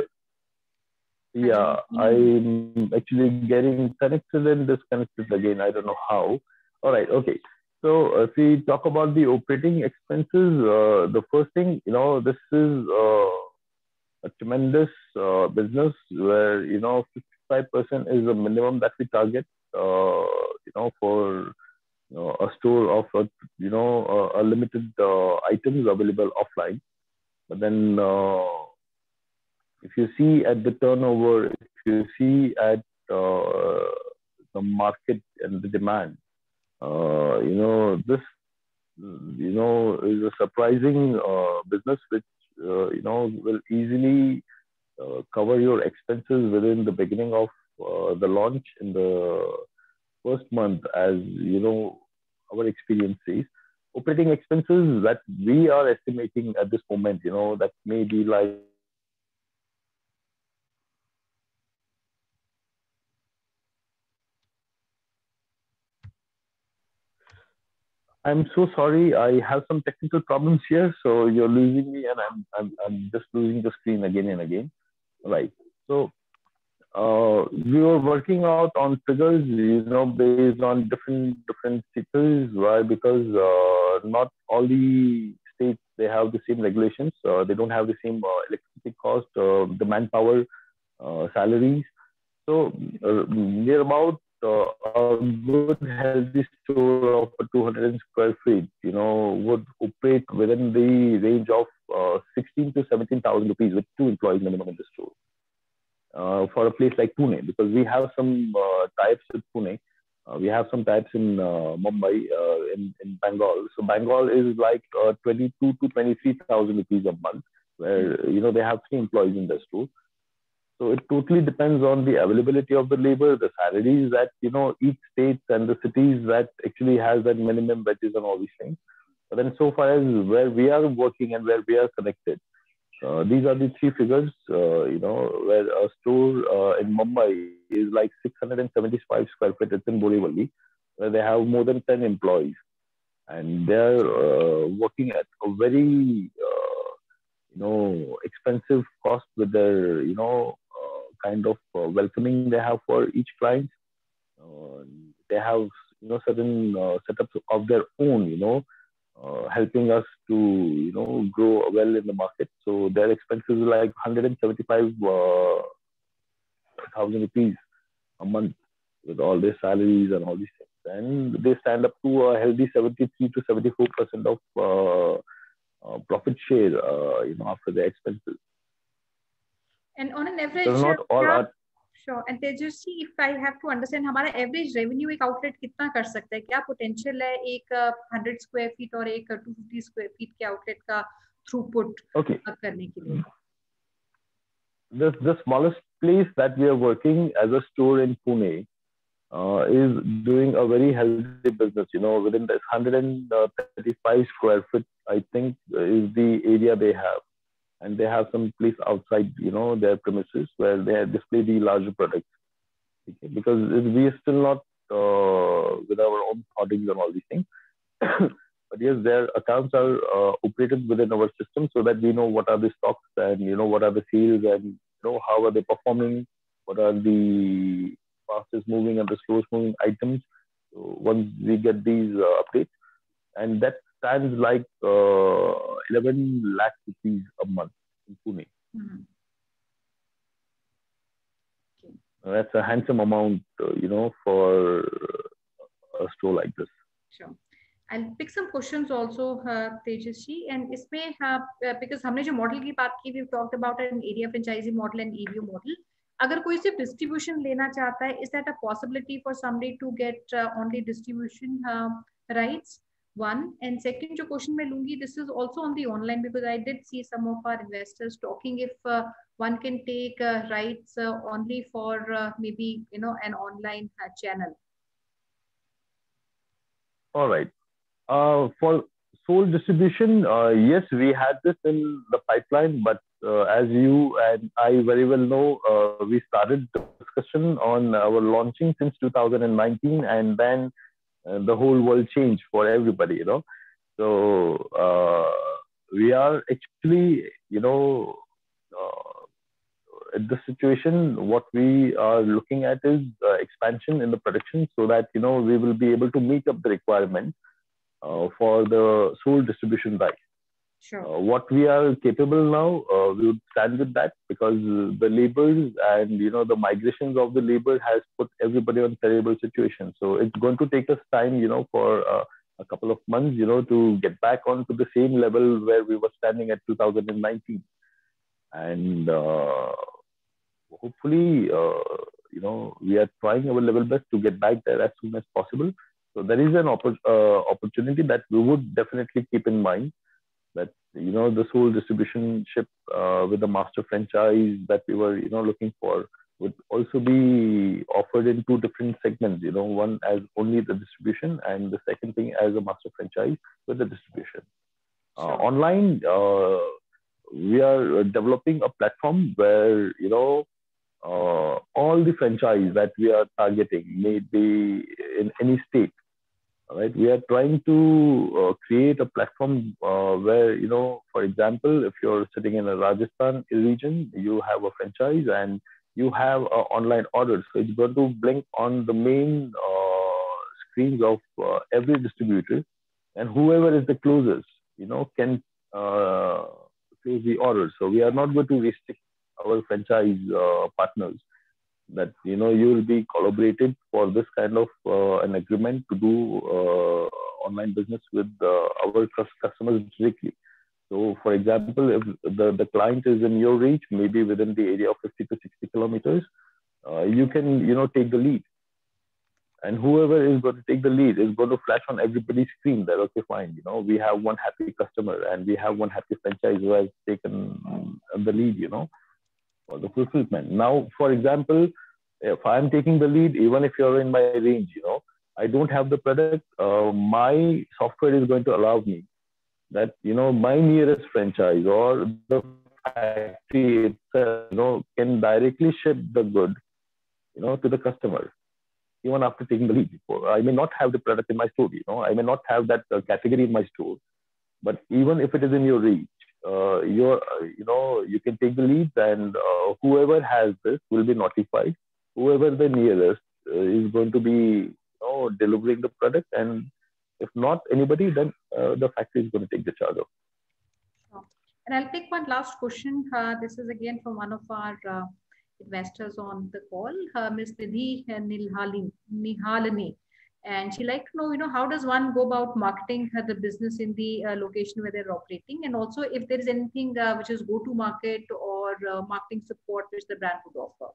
Speaker 5: Yeah, I'm actually getting connected and disconnected again. I don't know how. All right. Okay. So if we talk about the operating expenses, the first thing, this is a tremendous business where 55% is the minimum that we target for a store of a limited items available offline. But then if you see at the turnover, if you see at the market and the demand, this is a surprising business which will easily cover your expenses within the beginning of the launch in the first month, as our experience says. Operating expenses that we are estimating at this moment, that may be like I'm so sorry. I have some technical problems here, so you're losing me, and I'm just losing the screen again and again. Right. So we were working out on figures, based on different cities. Why? Because not all the states they have the same regulations. They don't have the same electricity cost, the manpower, salaries. So near about a good healthy store of 200 square feet, would operate within the range of 16 to 17,000 rupees with 2 employees minimum in the store. For a place like Pune, because we have some types with Pune, we have some types in Mumbai, in Bengal. So Bengal is like 22 to 23,000 rupees a month, where they have 3 employees in the store. So it totally depends on the availability of the labor, the salaries that, each states and the cities that actually has that minimum wages and all these things. But then so far as where we are working and where we are connected, these are the three figures, where a store in Mumbai is like 675 square feet. It's in Borivali, where they have more than 10 employees. And they're working at a very, expensive cost with their, kind of welcoming they have for each client. Uh, they have, certain setups of their own, helping us to, grow well in the market. So their expenses are like 175,000 rupees a month with all their salaries and all these things. And they stand up to a healthy 73 to 74% of profit share, after the expenses.
Speaker 3: And on an average,
Speaker 5: So not all are.
Speaker 3: Sure. And Tejas, if I have to understand, हमारा average revenue एक outlet कितना कर सकता है? क्या potential है एक 100 square feet और एक 250 square feet के outlet का throughput करने के लिए?
Speaker 5: The smallest place that we are working as a store in Pune is doing a very healthy business. Within this 135 square feet, I think, is the area they have. And they have some place outside, their premises where they display the larger products. Okay? Because we are still not with our own hoardings and all these things. But yes, their accounts are operated within our system so that we know what are the stocks and, what are the sales and, how are they performing, what are the fastest moving and the slowest moving items. So once we get these updates, and that stands like 11 lakh rupees a month in Pune.
Speaker 3: Mm-hmm. Okay.
Speaker 5: That's a handsome amount, for a store like this.
Speaker 3: Sure. I'll pick some questions also, Tejas ji, and इसमें because हमने जो model की बात की, we've talked about an area franchisee model and EBO model. अगर कोई सिर्फ distribution लेना चाहता है, is that a possibility for somebody to get only distribution rights? One. And second जो question मैं लूंगी, this is also on the online because I did see some of our investors talking if one can take rights only for maybe an online channel.
Speaker 5: All right. For sole distribution, yes, we had this in the pipeline, but as you and I very well know, we started the discussion on our launching since 2019, and then the whole world changed for everybody, So we are actually, at this situation, what we are looking at is expansion in the production so that, we will be able to meet up the requirement for the sole distribution rights.
Speaker 3: Sure.
Speaker 5: What we are capable now, we would stand with that because the labors and, the migrations of the labor has put everybody on terrible situation. So it's going to take us time, for a couple of months, to get back onto the same level where we were standing at 2019. And hopefully, we are trying our level best to get back there as soon as possible. So there is an opportunity that we would definitely keep in mind, that, the sole distributionship with the master franchise that we were, looking for would also be offered in two different segments, one as only the distribution and the second thing as a master franchise with the distribution.
Speaker 3: Sure.
Speaker 5: Online, we are developing a platform where, all the franchise that we are targeting may be in any state. Right, we are trying to create a platform where, for example, if you're sitting in a Rajasthan region, you have a franchise and you have online orders. So it's going to blink on the main screens of every distributor, and whoever is the closest, can close the orders. So we are not going to restrict our franchise partners that, you will be collaborated for this kind of an agreement to do online business with our customers directly. So for example, if the client is in your reach, maybe within the area of 50 to 60 kilometers, you can, take the lead. And whoever is going to take the lead is going to flash on everybody's screen that, okay, fine, we have one happy customer and we have one happy franchise who has taken the lead, for the fulfillment. Now, for example, if I'm taking the lead, even if you're in my range, I don't have the product, my software is going to allow me that, my nearest franchise or the factory itself, can directly ship the good, to the customer, even after taking the lead. I may not have the product in my store, I may not have that category in my store, but even if it is in your reach, you can take the lead, and whoever has this will be notified. Whoever the nearest is going to be, delivering the product, and if not anybody, then the factory is going to take the charge of.
Speaker 3: Sure. And I'll pick one last question. This is again from one of our investors on the call, Ms. Nidhi Nihalani. And she like to know, how does one go about marketing the business in the location where they're operating? And also if there is anything which is go-to-market or marketing support which the brand would offer.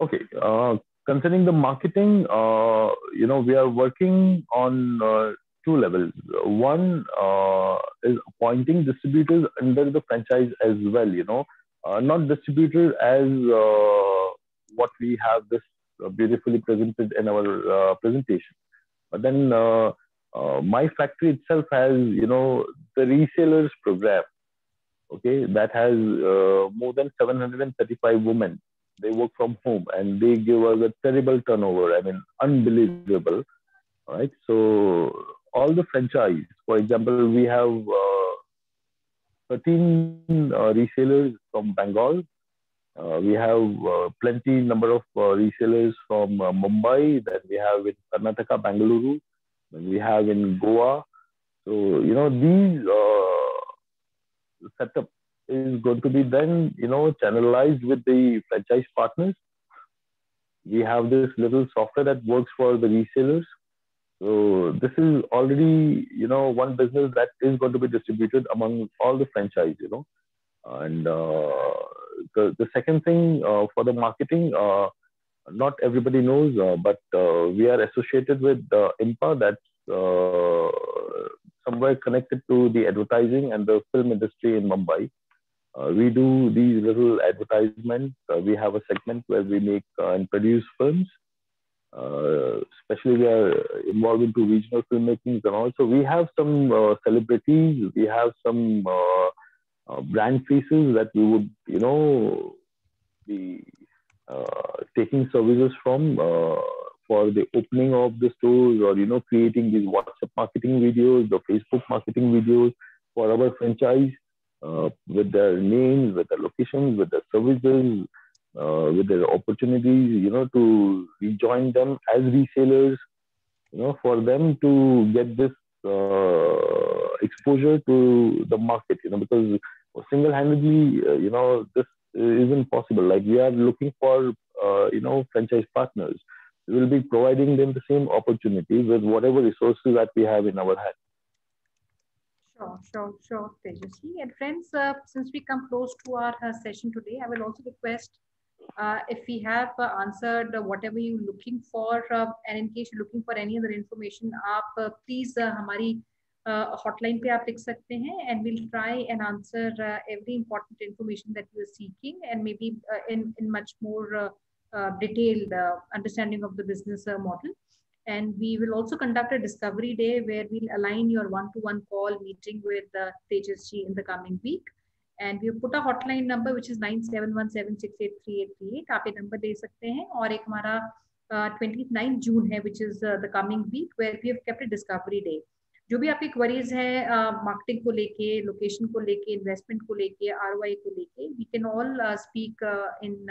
Speaker 5: Okay. Concerning the marketing, we are working on two levels. One is appointing distributors under the franchise as well, not distributor as what we have this beautifully presented in our presentation. But then my factory itself has, the resellers program, okay, that has more than 735 women. They work from home and they give us a terrible turnover. I mean, unbelievable, right? So all the franchise, for example, we have 13 resellers from Bengal. We have plenty number of resellers from Mumbai. Then we have in Karnataka, Bengaluru. Then we have in Goa. So, these setup is going to be then, channelized with the franchise partners. We have this little software that works for the resellers. So this is already, one business that is going to be distributed among all the franchise, And the second thing for the marketing, not everybody knows, but we are associated with IMPA, that's somewhere connected to the advertising and the film industry in Mumbai. We do these little advertisements. We have a segment where we make and produce films. Especially we are involved into regional filmmaking, and also we have some celebrities. We have some brand faces that we would, be taking services from for the opening of the stores, or creating these WhatsApp marketing videos, the Facebook marketing videos for our franchise. With their names, with their locations, with their services, with their opportunities, to rejoin them as resellers, for them to get this exposure to the market, because single-handedly, this isn't possible. Like we are looking for, franchise partners. We will be providing them the same opportunity with whatever resources that we have in our hand.
Speaker 3: Sure, Tejasvi. And friends, since we come close to our session today, I will also request if we have answered whatever you're looking for, and in case you're looking for any other information, please हमारी hotline पे आप लिख सकते हैं, and we'll try and answer every important information that you are seeking, and maybe in much more detailed understanding of the business model. And we will also conduct a discovery day where we'll align your one-to-one call meeting with Tejasvi in the coming week. And we put a hotline number which is 9717683838. आप ये number दे सकते हैं, और एक हमारा 29 June है, which is the coming week, where we have kept a discovery day. जो भी आपकी queries है marketing को लेके, location को लेके, investment को लेके, ROI को लेके, we can all speak in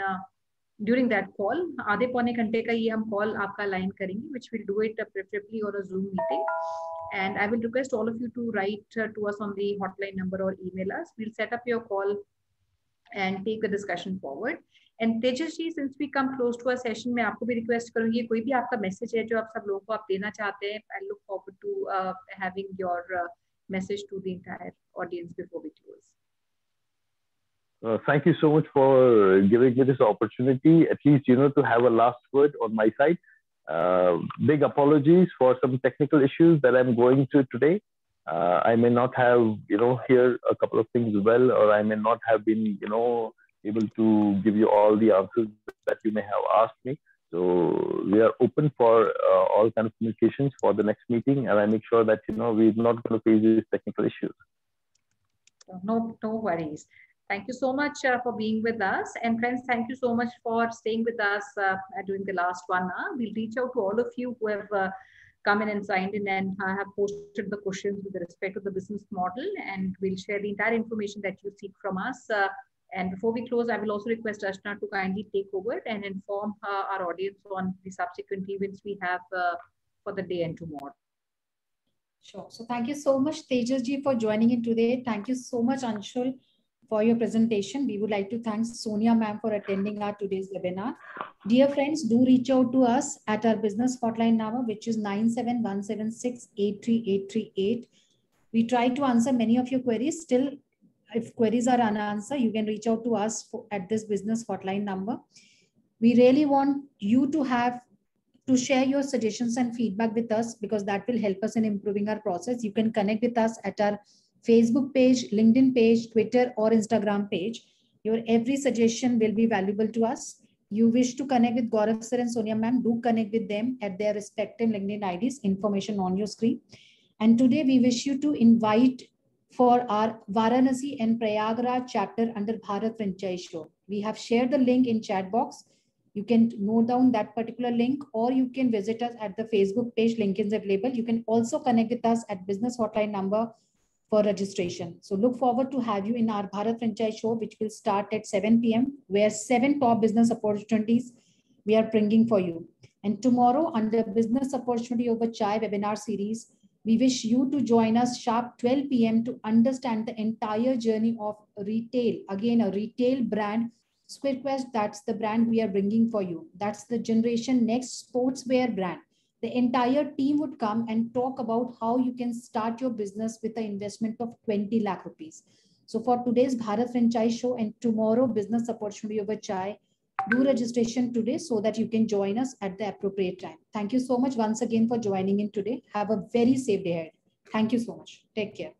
Speaker 3: during that call. आधे पौने घंटे का ये हम call आपका align करेंगे, which we'll do it preferably on a Zoom meeting. And I will request all of you to write to us on the hotline number or email us. We'll set up your call and take the discussion forward. And Tejasvi, since we come close to a session, मैं आपको भी request करूँगी, कोई भी आपका message है जो आप सब लोगों को आप देना चाहते हैं, I look forward to having your message to the entire audience before we close.
Speaker 5: Thank you so much for giving me this opportunity, at least, to have a last word on my side. Big apologies for some technical issues that I'm going through today. I may not have, hear a couple of things well, or I may not have been, able to give you all the answers that you may have asked me. So we are open for all kind of communications for the next meeting, and I make sure that, we're not going to face these technical issues.
Speaker 3: No worries. Thank you so much for being with us. And friends, thank you so much for staying with us during the last 1 hour. We'll reach out to all of you who have come in and signed in and have posted the questions with respect to the business model. And we'll share the entire information that you seek from us. And before we close, I will also request Archana to kindly take over and inform our audience on the subsequent events we have for the day and tomorrow.
Speaker 2: Sure. So thank you so much, Tejas ji, for joining in today. Thank you so much, Anshul, for your presentation. We would like to thank Sonia ma'am for attending our today's webinar. Dear friends, do reach out to us at our business hotline number, which is 97176-83838. We try to answer many of your queries. Still, if queries are unanswered, you can reach out to us at this business hotline number. We really want you to share your suggestions and feedback with us, because that will help us in improving our process. You can connect with us at our Facebook page, LinkedIn page, Twitter, or Instagram page. Your every suggestion will be valuable to us. You wish to connect with Gaurav sir and Sonia ma'am, do connect with them at their respective LinkedIn IDs, information on your screen. And today we wish you to invite for our Varanasi and Prayagraj chapter under Bharat Franchise Show. We have shared the link in chat box. You can note down that particular link, or you can visit us at the Facebook page. Link is available. You can also connect with us at business hotline number for registration. So look forward to have you in our Bharat Franchise Show, which will start at 7 p.m. where 7 top business opportunities we are bringing for you. And tomorrow, under Business Opportunity Over Chai webinar series, we wish you to join us sharp 12 p.m. to understand the entire journey of retail. Again, a retail brand, SquareQuest, that's the brand we are bringing for you. That's the Generation Next sportswear brand. The entire team would come and talk about how you can start your business with an investment of 20 lakh rupees. So for today's Bharat Franchise Show and tomorrow Business Opportunity Over Chai, do registration today so that you can join us at the appropriate time. Thank you so much once again for joining in today. Have a very safe day ahead. Thank you so much. Take care.